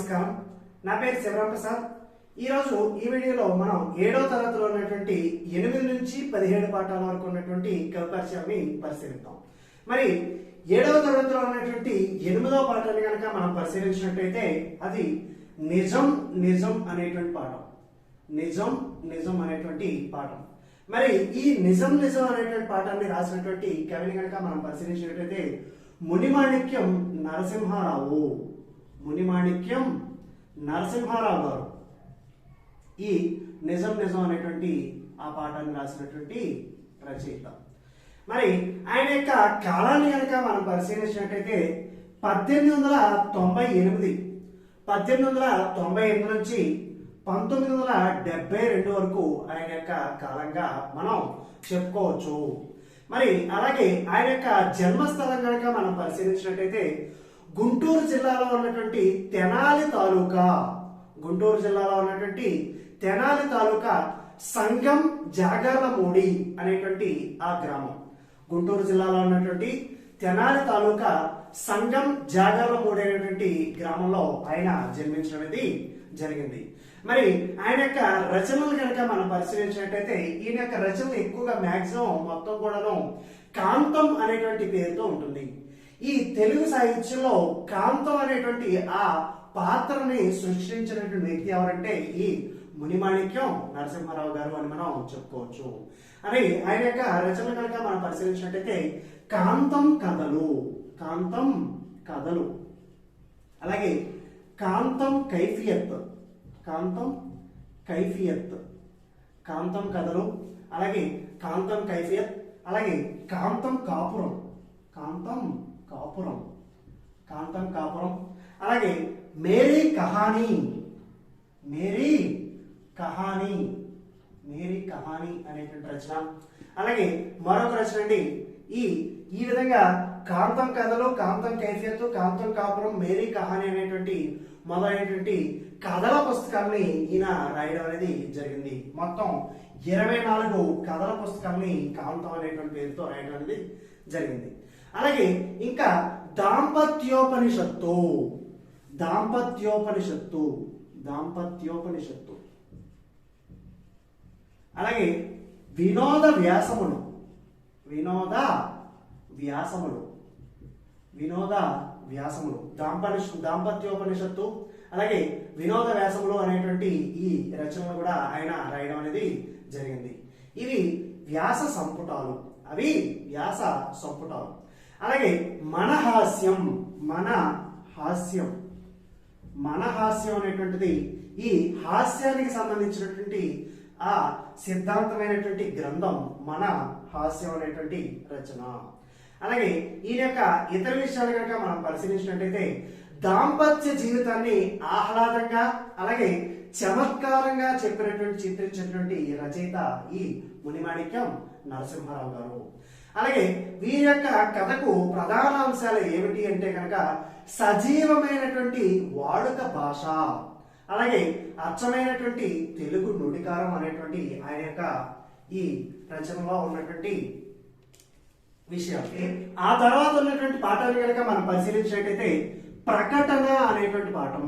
నమస్కారం. నా పేరు శివరాం ప్రసాద్. ఈరోజు ఈ వీడియోలో మనం 7వ తరగతిలో ఉన్నటువంటి 8 నుంచి 17 పాఠాల వరకు ఉన్నటువంటి కవి పరిచయాన్ని పరిశీలిద్దాం. మరి 7వ తరగతిలో ఉన్నటువంటి 8వ పాఠాన్ని కనుక మనం పరిశీలించినట్లయితే అది నిజం నిజం అనేటువంటి పాఠం. నిజం నిజం అనేటువంటి పాఠం. మరి ఈ నిజం నిజం అనేటువంటి పాఠాన్ని రాసినటువంటి కవిని కనుక మనం పరిశీలించినట్లయితే మునిమాణిక్యం నరసింహారావు. మునిమాణిక్యం నరసింహారావు గారు ఈ నిజం నిజం అనేటువంటి ఆ పాఠాన్ని రాసినటువంటి రచయిత. మరి ఆయన యొక్క కాలాన్ని కనుక మనం పరిశీలించినట్లయితే 1898 నుంచి 1972 వరకు ఆయన యొక్క కాలంగా మనం చెప్పుకోవచ్చు. మరి అలాగే ఆయన యొక్క జన్మస్థలం కనుక మనం పరిశీలించినట్లయితే గుంటూరు జిల్లాలో ఉన్నటువంటి తెనాలి తాలూకా సంగం జాగర్లమూడి అనేటువంటి ఆ గ్రామం. గుంటూరు జిల్లాలో ఉన్నటువంటి తెనాలి తాలూకా సంగం జాగర్లమూడి అనేటువంటి గ్రామంలో ఆయన జన్మించడం అనేది జరిగింది. మరి ఆయన యొక్క రచనలు కనుక మనం పరిశీలించినట్టయితే ఈయన యొక్క రచనలు ఎక్కువగా మాక్సిమం మొత్తం కూడాను కాంతం అనేటువంటి పేరుతో ఉంటుంది. ఈ తెలుగు సాహిత్యంలో కాంతం అనేటువంటి ఆ పాత్రని సృష్టించినటువంటి వ్యక్తి ఎవరంటే ఈ మునిమాణిక్యం నరసింహారావు గారు అని మనం చెప్పుకోవచ్చు. అని ఆయన యొక్క రచనలు కనుక మనం పరిశీలించినట్టయితే కాంతం కథలు, అలాగే కాంతం కైఫియత్, కాంతం కథలు, అలాగే కాంతం కైఫియత్, అలాగే కాంతం కాపురం, అలాగే మేరీ కహానీ అనేటువంటి రచన. అలాగే మరొక రచన అండి ఈ విధంగా కాంతం కథలు, కాంతం కైఫియత్, కాంతం కాపురం, మేరీ కహానీ అనేటువంటి మొదలైనటువంటి కథల పుస్తకాన్ని ఈయన రాయడం అనేది జరిగింది. మొత్తం 24 కథల పుస్తకాన్ని కాంతం అనేటువంటి పేరుతో రాయడం అనేది జరిగింది. అలాగే ఇంకా దాంపత్యోపనిషత్తు, అలాగే వినోద వ్యాసములు, దాంపత్యోపనిషత్తు, అలాగే వినోద వ్యాసములు అనేటువంటి ఈ రచనలు కూడా ఆయన రాయడం అనేది జరిగింది. ఇవి వ్యాస సంపుటాలు. అలాగే మన హాస్యం అనేటువంటిది ఈ హాస్యానికి సంబంధించినటువంటి ఆ సిద్ధాంతమైనటువంటి గ్రంథం మన హాస్యం అనేటువంటి రచన. అలాగే ఈయన యొక్క ఇతర విషయాలు కనుక మనం పరిశీలించినట్టయితే దాంపత్య జీవితాన్ని ఆహ్లాదంగా అలాగే చమత్కారంగా చిత్రించినటువంటి రచయిత ఈ మునిమాణిక్యం నరసింహారావు గారు. అలాగే వీరి యొక్క కథకు ప్రధాన అంశాలు ఏమిటి అంటే కనుక సజీవమైనటువంటి వాడుక భాష, అలాగే అచ్చమైనటువంటి తెలుగు నుడికారం అనేటువంటి ఆయన యొక్క ఈ రచనలో ఉన్నటువంటి విషయాలు. ఆ తర్వాత ఉన్నటువంటి పాఠాలు కనుక మనం పరిశీలించినట్టయితే ప్రకటన అనేటువంటి పాఠం.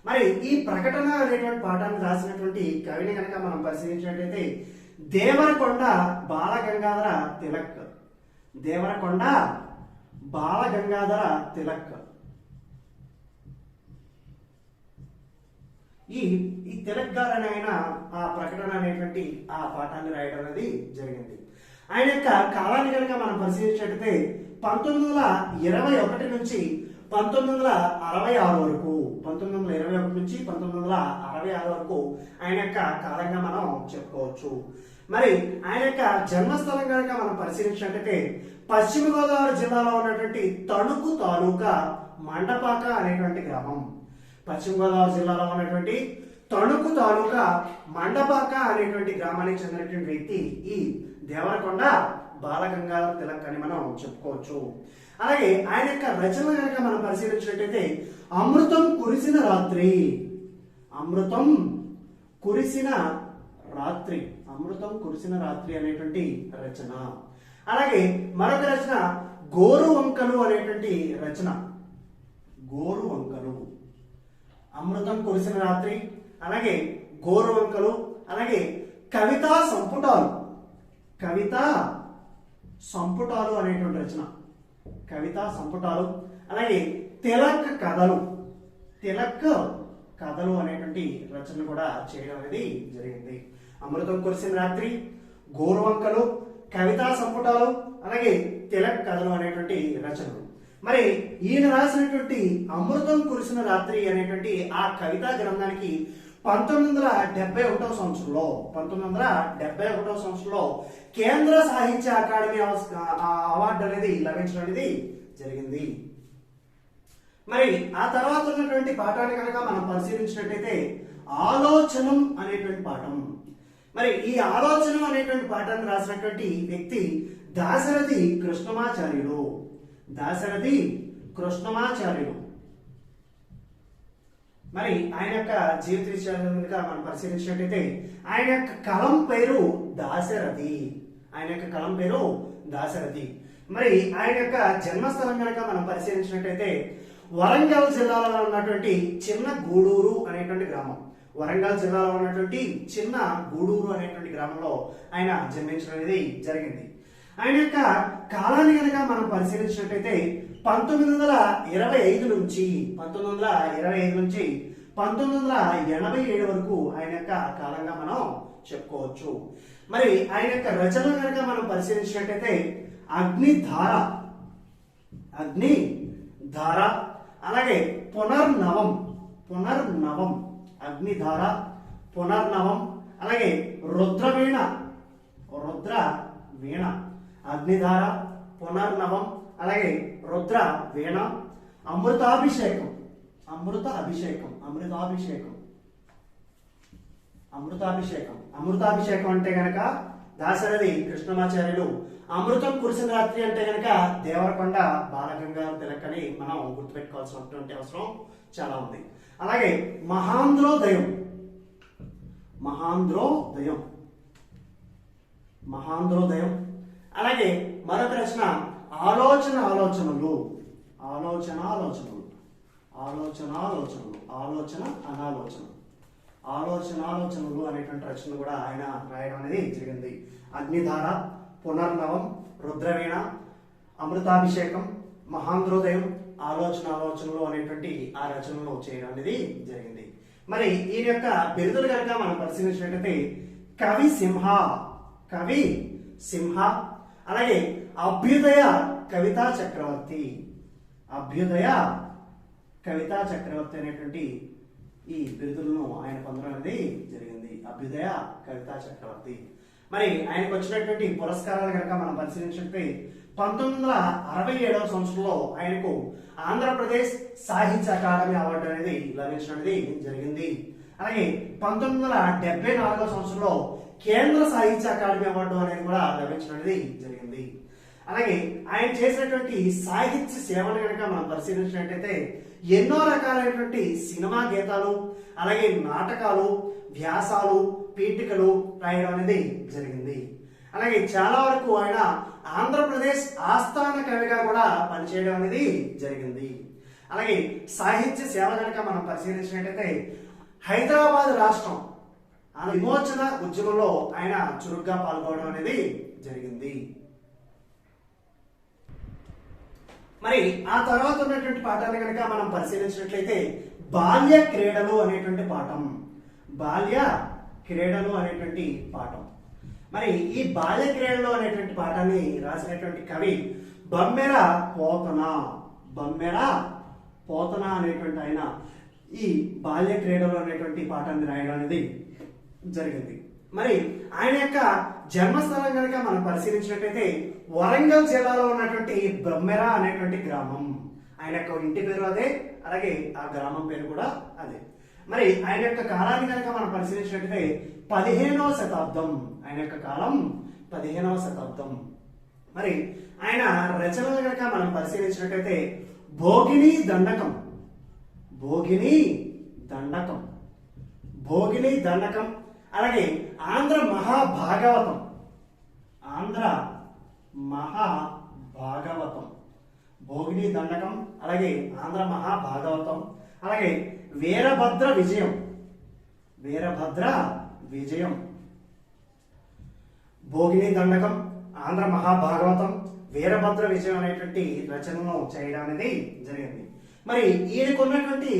మరి ఈ ప్రకటన అనేటువంటి పాఠాన్ని రాసినటువంటి కవిని కనుక మనం పరిశీలించినట్టయితే దేవరకొండ బాలగంగాధర తిలక్. ఈ తిలక్ గారు అని ఆయన ఆ ప్రకటన అనేటువంటి ఆ పాఠాన్ని రాయడం అనేది జరిగింది. ఆయన యొక్క కాలాన్ని కనుక మనం పరిశీలించినట్లయితే 1921 నుంచి 1966 వరకు, 1921 నుంచి 1966 వరకు ఆయన యొక్క కాలంగా మనం చెప్పుకోవచ్చు. మరి ఆయన యొక్క జన్మస్థలం కనుక మనం పరిశీలించినట్లయితే పశ్చిమ గోదావరి జిల్లాలో ఉన్నటువంటి తణుకు తాలూకా మండపాక అనేటువంటి గ్రామం. పశ్చిమ గోదావరి జిల్లాలో ఉన్నటువంటి తణుకు తాలూకా మండపాక అనేటువంటి గ్రామానికి చెందినటువంటి వ్యక్తి ఈ దేవరకొండ బాలగంగాధర తిలక్ అని మనం చెప్పుకోవచ్చు. అలాగే ఆయన యొక్క రచనలు కనుక మనం పరిశీలించినట్టయితే అమృతం కురిసిన రాత్రి అనేటువంటి రచన. అలాగే మరొక రచన గోరు వంకలు అనేటువంటి రచన. గోరు వంకలు, అమృతం కురిసిన రాత్రి, అలాగే గోరు వంకలు, అలాగే కవితా సంపుటాలు, కవితా సంపుటాలు అనేటువంటి రచన, కవితా సంపుటాలు, అలాగే తిలక్ కథలు, తిలక్ కథలు అనేటువంటి రచనలు కూడా చేయడం అనేది జరిగింది. అమృతం కురిసిన రాత్రి, గోరువంకలు, కవితా సంపుటాలు, అలాగే తిలక్ కథలు అనేటువంటి రచనలు. మరి ఈయన రాసినటువంటి అమృతం కురిసిన రాత్రి అనేటువంటి ఆ కవితా గ్రంథానికి 1971 సంవత్సరంలో కేంద్ర సాహిత్య అకాడమీ అవార్డు అనేది లభించడం అనేది జరిగింది. మరి ఆ తర్వాత ఉన్నటువంటి పాఠాన్ని కనుక మనం పరిశీలించినట్టయితే ఆలోచనం అనేటువంటి పాఠం. మరి ఈ ఆలోచనం అనేటువంటి పాఠాన్ని రాసినటువంటి వ్యక్తి దాశరథి కృష్ణమాచార్యులు, దాశరథి కృష్ణమాచార్యులు. మరి ఆయన యొక్క జీవిత విషయాలను కనుక మనం పరిశీలించినట్టయితే ఆయన యొక్క కలం పేరు దాశరథి, ఆయన యొక్క కలం పేరు దాశరథి. మరి ఆయన యొక్క జన్మస్థలం కనుక మనం పరిశీలించినట్టయితే వరంగల్ జిల్లాలో ఉన్నటువంటి చిన్న గూడూరు అనేటువంటి గ్రామం, వరంగల్ జిల్లాలో ఉన్నటువంటి చిన్న గూడూరు అనేటువంటి గ్రామంలో ఆయన జన్మించడం అనేది జరిగింది. ఆయన యొక్క కాలాన్ని కనుక మనం పరిశీలించినట్టయితే 1925 నుంచి 1987 వరకు ఆయన యొక్క కాలంగా మనం చెప్పుకోవచ్చు. మరి ఆయన యొక్క రచనలు కనుక మనం పరిశీలించినట్టయితే అగ్నిధార, అలాగే పునర్నవం, అగ్నిధార, పునర్నవం, అలాగే రుద్రవీణ, అగ్నిధార, పునర్నవం, అలాగే రుద్ర వీణ, అమృతాభిషేకం అంటే గనక దాశరథి కృష్ణమాచార్యులు, అమృతం కురిసిన రాత్రి అంటే గనక దేవరకొండ బాలగంగాధర తిలక్ అని మనం గుర్తుపెట్టుకోవాల్సినటువంటి అవసరం చాలా ఉంది. అలాగే మహాంధ్రోదయం, అలాగే మరొక రచన ఆలోచనలు అనేటువంటి రచన కూడా ఆయన రాయడం అనేది జరిగింది. అగ్నిధార, పునర్నవం, రుద్రవీణ, అమృతాభిషేకం, మహాంధ్రోదయం, ఆలోచనలు అనేటువంటి ఆ రచనలు చేయడం అనేది జరిగింది. మరి ఈయన యొక్క బిరుదులు కనుక మనం పరిశీలించినట్లయితే కవి సింహ, అలాగే అభ్యుదయ కవితా చక్రవర్తి అనేటువంటి ఈ బిరుదులను ఆయన పొందడం అనేది జరిగింది. అభ్యుదయ కవితా చక్రవర్తి. మరి ఆయనకు వచ్చినటువంటి పురస్కారాలు కనుక మనం పరిశీలించినట్లయితే 1967 సంవత్సరంలో ఆయనకు ఆంధ్రప్రదేశ్ సాహిత్య అకాడమీ అవార్డు అనేది లభించడం జరిగింది. అలాగే 1974 సంవత్సరంలో కేంద్ర సాహిత్య అకాడమీ అవార్డు అనేది కూడా లభించడం జరిగింది. అలాగే ఆయన చేసినటువంటి సాహిత్య సేవను కనుక మనం పరిశీలించినట్టయితే ఎన్నో రకాలైనటువంటి సినిమా గీతాలు, అలాగే నాటకాలు, వ్యాసాలు, పీఠికలు రాయడం అనేది జరిగింది. అలాగే చాలా వరకు ఆయన ఆంధ్రప్రదేశ్ ఆస్థాన కవిగా కూడా పనిచేయడం అనేది జరిగింది. అలాగే సాహిత్య సేవ కనుక మనం పరిశీలించినట్టయితే హైదరాబాద్ రాష్ట్రం విమోచన ఉద్యమంలో ఆయన చురుగ్గా పాల్గొనడం అనేది జరిగింది. మరి ఆ తర్వాత ఉన్నటువంటి పాఠాన్ని కనుక మనం పరిశీలించినట్లయితే బాల్య క్రీడలు అనేటువంటి పాఠం. మరి ఈ బాల్య క్రీడలు అనేటువంటి పాఠాన్ని రాసినటువంటి కవి బమ్మెర పోతన అనేటువంటి ఆయన ఈ బాల్య క్రీడలు అనేటువంటి పాఠాన్ని రాయడం అనేది జరిగింది. మరి ఆయన యొక్క జన్మస్థలం కనుక మనం పరిశీలించినట్లయితే వరంగల్ జిల్లాలో ఉన్నటువంటి బమ్మెర అనేటువంటి గ్రామం. ఆయన యొక్క ఇంటి పేరు అదే, అలాగే ఆ గ్రామం పేరు కూడా అదే. మరి ఆయన యొక్క కాలాన్ని కనుక మనం పరిశీలించినట్లయితే 15వ శతాబ్దం. ఆయన యొక్క కాలం 15వ శతాబ్దం. మరి ఆయన రచనలు కనుక మనం పరిశీలించినట్లయితే భోగిని దండకం, అలాగే ఆంధ్ర మహాభాగవతం, భోగిని దండకం, అలాగే ఆంధ్ర మహాభాగవతం, అలాగే వీరభద్ర విజయం, వీరభద్ర విజయం, భోగిని దండకం, ఆంధ్ర మహాభాగవతం, వీరభద్ర విజయం అనేటువంటి రచనను చేయడం అనేది జరిగింది. మరి ఈయనకు ఉన్నటువంటి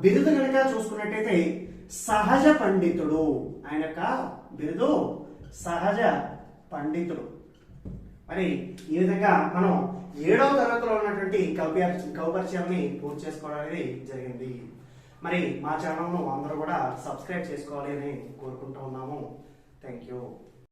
బిరుదు కనుక చూసుకున్నట్టయితే సహజ పండితుడు. ఆయన యొక్క బిరుదు సహజ పండితుడు. మరి ఈ విధంగా మనం 7వ తరగతిలో ఉన్నటువంటి కవిపరిచయాన్ని పూర్తి చేసుకోవడం అనేది జరిగింది. మరి మా ఛానల్ను అందరూ కూడా సబ్స్క్రైబ్ చేసుకోవాలి అని కోరుకుంటూ ఉన్నాము. Thank you.